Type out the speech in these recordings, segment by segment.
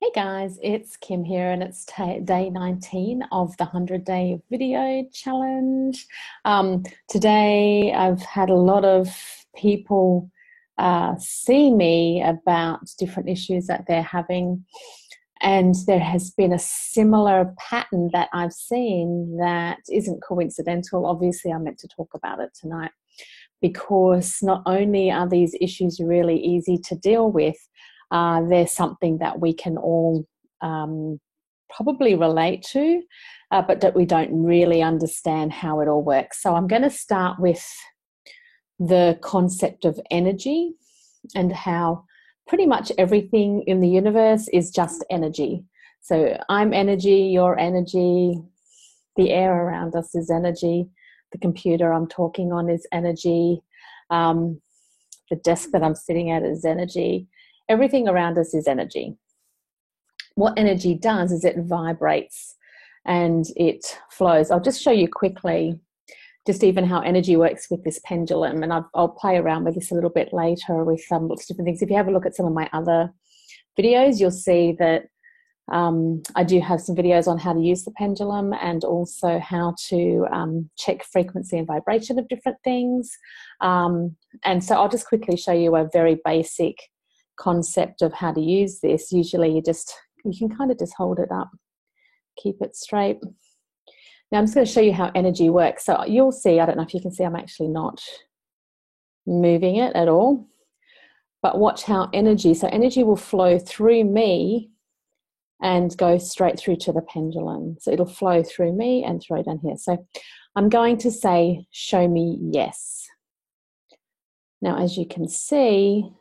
Hey guys, it's Kim here, and it's day 19 of the 100-day video challenge. Today, I've had a lot of people see me about different issues that they're having, and there has been a similar pattern that I've seen that isn't coincidental. Obviously, I meant to talk about it tonight because not only are these issues really easy to deal with, there's something that we can all probably relate to, but that we don't really understand how it all works. So I'm going to start with the concept of energy and how pretty much everything in the universe is just energy. So I'm energy, you're energy, the air around us is energy, the computer I'm talking on is energy, the desk that I'm sitting at is energy. Everything around us is energy. What energy does is it vibrates and it flows. I'll just show you quickly just even how energy works with this pendulum, and I'll play around with this a little bit later with lots of different things. If you have a look at some of my other videos, you'll see that I do have some videos on how to use the pendulum and also how to check frequency and vibration of different things. And so I'll just quickly show you a very basic concept of how to use this. Usually you can kind of just hold it up, keep it straight. Now I'm just going to show you how energy works. So you'll see, I don't know if you can see, I'm actually not moving it at all, but watch how so energy will flow through me and go straight through to the pendulum. So it'll flow through me and throw down here. So I'm going to say, show me yes. Now, as you can see,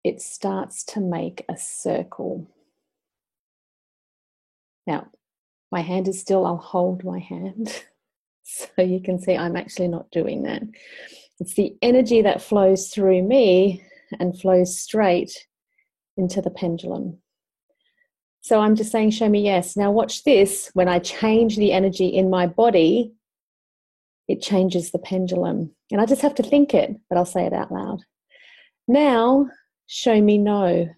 it starts to make a circle. Now, my hand is still, I'll hold my hand. So you can see I'm actually not doing that. It's the energy that flows through me and flows straight into the pendulum. So I'm just saying, show me yes. Now watch this. When I change the energy in my body, it changes the pendulum. And I just have to think it, but I'll say it out loud. Now, show me no.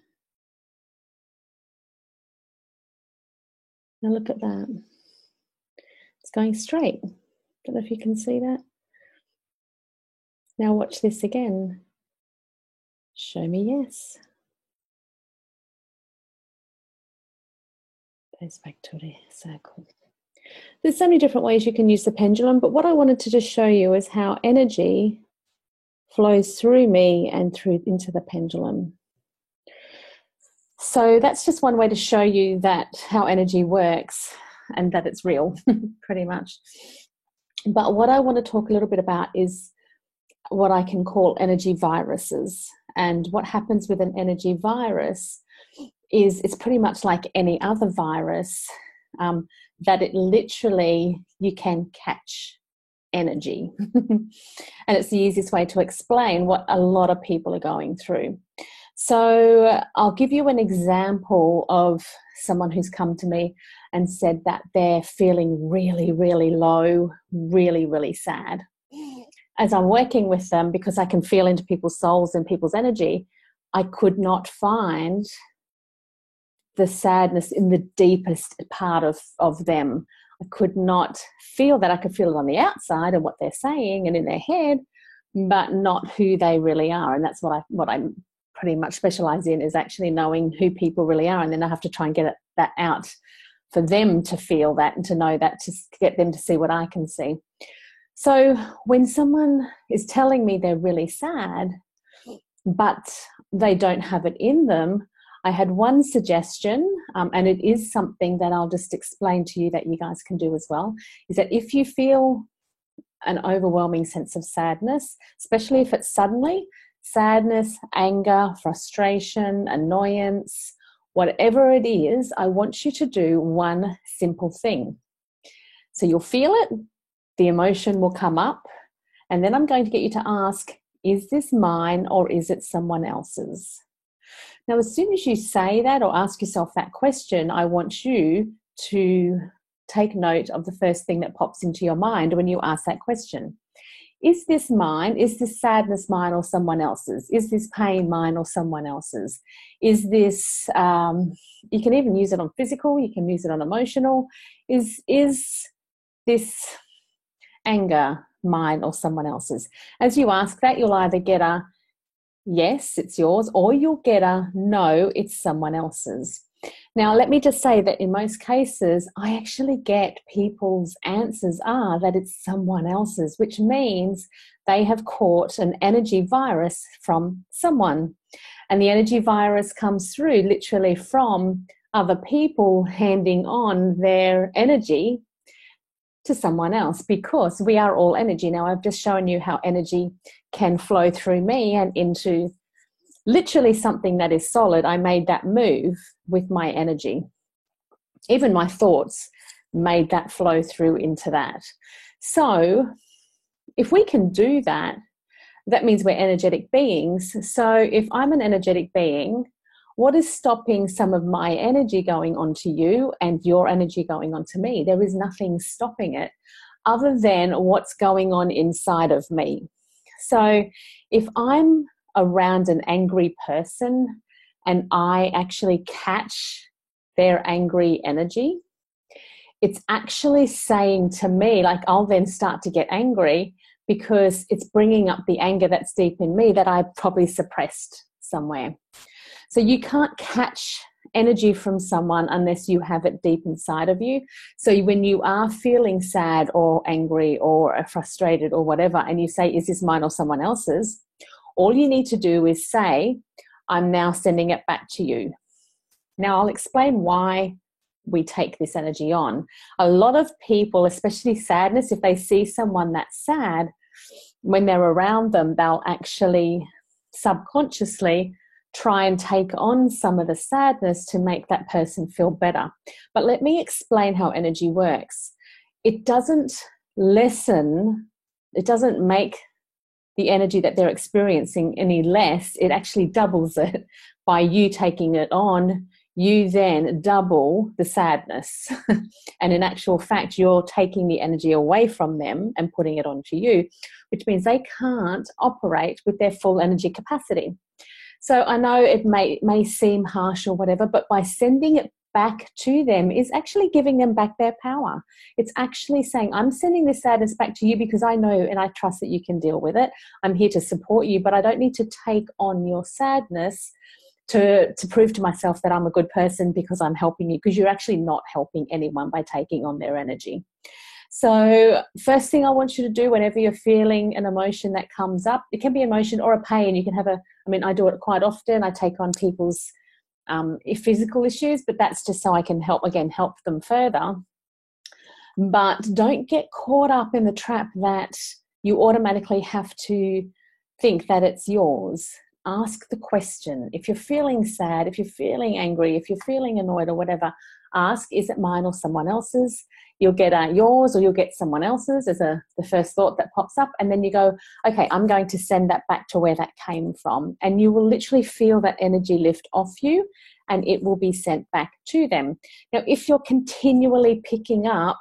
Now look at that. It's going straight. Don't know if you can see that. Now watch this again. Show me yes. Goes back to the circle. There's so many different ways you can use the pendulum, but what I wanted to just show you is how energy flows through me and through into the pendulum. So that's just one way to show you that how energy works and that it's real, pretty much. But what I want to talk a little bit about is what I can call energy viruses. And what happens with an energy virus is it's pretty much like any other virus, that it literally, you can catch energy. And it's the easiest way to explain what a lot of people are going through. So I'll give you an example of someone who's come to me and said that they're feeling really, really low, really, really sad. As I'm working with them, because I can feel into people's souls and people's energy, I could not find the sadness in the deepest part of them. I could not feel that. I could feel it on the outside and what they're saying and in their head, but not who they really are. And that's what I pretty much specialize in, is actually knowing who people really are. And then I have to try and get that out for them to feel that and to know that, to get them to see what I can see. So when someone is telling me they're really sad, but they don't have it in them, I had one suggestion, and it is something that I'll just explain to you that you guys can do as well, is that if you feel an overwhelming sense of sadness, especially if it's suddenly, sadness, anger, frustration, annoyance, whatever it is, I want you to do one simple thing. So you'll feel it, the emotion will come up, and then I'm going to get you to ask, is this mine or is it someone else's? Now, as soon as you say that or ask yourself that question, I want you to take note of the first thing that pops into your mind when you ask that question. is this mine? Is this sadness mine or someone else's? Is this pain mine or someone else's? Is this, you can even use it on physical, you can use it on emotional. Is this anger mine or someone else's? As you ask that, you'll either get a yes, it's yours, or you'll get a no, it's someone else's. Now, let me just say that in most cases, I actually get people's answers are that it's someone else's, which means they have caught an energy virus from someone. And the energy virus comes through literally from other people handing on their energy to someone else, because we are all energy. Now, I've just shown you how energy can flow through me and into literally something that is solid. I made that move with my energy. Even my thoughts made that flow through into that. So if we can do that, that means we're energetic beings. So if I'm an energetic being, what is stopping some of my energy going onto you and your energy going onto me? There is nothing stopping it other than what's going on inside of me. So if I'm around an angry person and I actually catch their angry energy, it's actually saying to me, like, I'll then start to get angry because it's bringing up the anger that's deep in me that I probably suppressed somewhere. So you can't catch energy from someone unless you have it deep inside of you. So when you are feeling sad or angry or frustrated or whatever, and you say, is this mine or someone else's? All you need to do is say, I'm now sending it back to you. Now, I'll explain why we take this energy on. A lot of people, especially sadness, if they see someone that's sad, when they're around them, they'll actually subconsciously try and take on some of the sadness to make that person feel better. But let me explain how energy works. It doesn't lessen, it doesn't make the energy that they're experiencing any less. It actually doubles it by you taking it on. You then double the sadness. And in actual fact, you're taking the energy away from them and putting it onto you, which means they can't operate with their full energy capacity. So I know it may seem harsh or whatever, but by sending it back to them is actually giving them back their power. It's actually saying, I'm sending this sadness back to you because I know and I trust that you can deal with it. I'm here to support you, but I don't need to take on your sadness to prove to myself that I'm a good person because I'm helping you, because you're actually not helping anyone by taking on their energy. So first thing I want you to do whenever you're feeling an emotion that comes up, it can be emotion or a pain. You can have I do it quite often. I take on people's physical issues, but that's just so I can help them further. But don't get caught up in the trap that you automatically have to think that it's yours. Ask the question. If you're feeling sad, if you're feeling angry, if you're feeling annoyed or whatever, ask, is it mine or someone else's? You'll get yours or you'll get someone else's as the first thought that pops up. And then you go, okay, I'm going to send that back to where that came from. And you will literally feel that energy lift off you and it will be sent back to them. Now, if you're continually picking up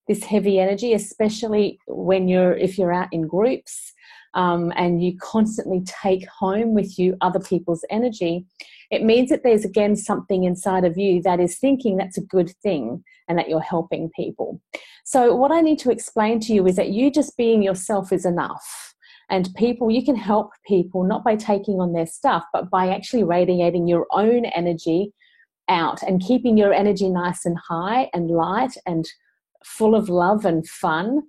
this heavy energy, especially if you're out in groups, and you constantly take home with you other people's energy, it means that there's again something inside of you that is thinking that's a good thing and that you're helping people. So what I need to explain to you is that you just being yourself is enough. And you can help people not by taking on their stuff, but by actually radiating your own energy out and keeping your energy nice and high and light and full of love and fun.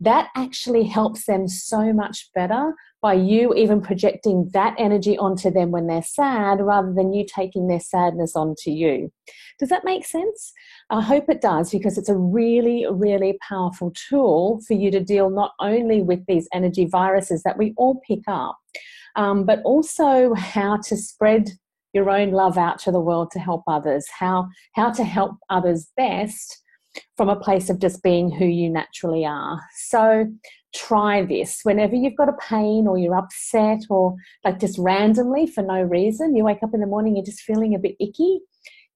That actually helps them so much better by you even projecting that energy onto them when they're sad rather than you taking their sadness onto you. Does that make sense? I hope it does, because it's a really, really powerful tool for you to deal not only with these energy viruses that we all pick up, but also how to spread your own love out to the world to help others, how to help others best from a place of just being who you naturally are. So try this. Whenever you've got a pain or you're upset or like just randomly for no reason, you wake up in the morning, you're just feeling a bit icky,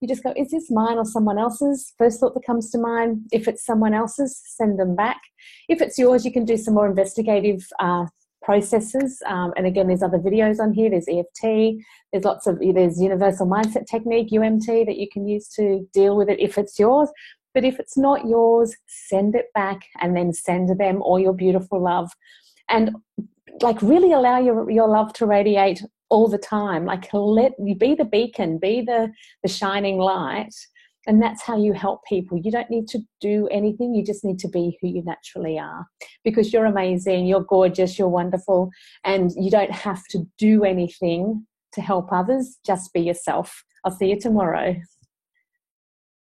You just go, is this mine or someone else's? First thought that comes to mind. If it's someone else's, send them back. If it's yours, you can do some more investigative processes. And again, there's other videos on here. There's EFT. There's Universal Mindset Technique, UMT, that you can use to deal with it if it's yours. But if it's not yours, send it back and then send them all your beautiful love. And like really allow your love to radiate all the time. Like let you be the beacon, be the shining light. And that's how you help people. You don't need to do anything. You just need to be who you naturally are, because you're amazing, you're gorgeous, you're wonderful, and you don't have to do anything to help others. Just be yourself. I'll see you tomorrow.